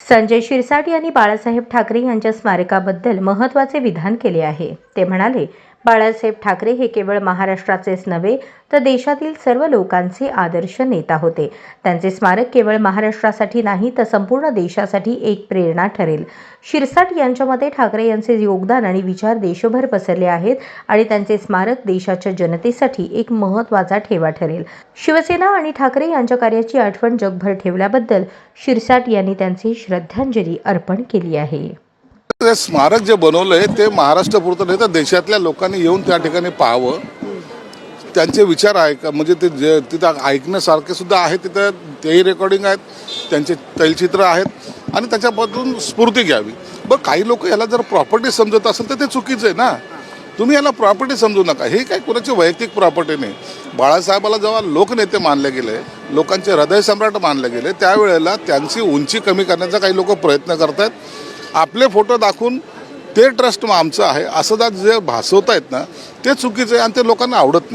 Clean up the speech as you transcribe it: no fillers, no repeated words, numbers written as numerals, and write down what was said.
संजय शिरसाट यांनी बाळासाहेब ठाकरे यांच्या स्मारकाबद्दल महत्त्वाचे विधान केले आहे। ते म्हणाले, बाळासाहेब ठाकरे हे केवळ महाराष्ट्राचेच नव्हे तर देशातील सर्व लोकांचे आदर्श नेता होते। त्यांचे स्मारक केवळ महाराष्ट्रासाठी नाही तर संपूर्ण देशासाठी एक प्रेरणा ठरेल। शिरसाट यांच्या मते ठाकरे यांचे योगदान आणि विचार देशभर पसरले आहेत आणि त्यांचे स्मारक देशाच्या जनतेसाठी एक महत्त्वाचा ठेवा ठरेल। शिवसेना आणि ठाकरे यांच्या कार्याची आठवण जगभर ठेवल्याबद्दल शिरसाट यांनी त्यांची श्रद्धांजली अर्पण केली आहे। ते स्मारक जे बनवलंय ते महाराष्ट्रापुरतं नाही तर देशातल्या लोकांनी येऊन त्या ठिकाणी पाहावं, त्यांचे विचार ऐका, म्हणजे ते जे तिथं ऐकण्यासारखे सुद्धा आहे, तिथं तेही रेकॉर्डिंग आहेत, त्यांचे तैलचित्र आहेत आणि त्याच्याबद्दल स्फूर्ती घ्यावी। बरं, काही लोक याला जर प्रॉपर्टी समजत असेल तर ते चुकीचं आहे ना। तुम्ही याला प्रॉपर्टी समजू नका, हे काय कोणाची वैयक्तिक प्रॉपर्टी नाही। बाळासाहेबाला जेव्हा लोकनेते मानले गेले, लोकांचे हृदय सम्राट मानले गेले, त्यावेळेला त्यांची उंची कमी करण्याचा काही लोक प्रयत्न करतात। आपले फोटो दाखवून ते ट्रस्ट आमचं आहे असं जे भासवत आहेत ना, ते चुकीचं आहे आणि ते लोकांना आवडत नाही।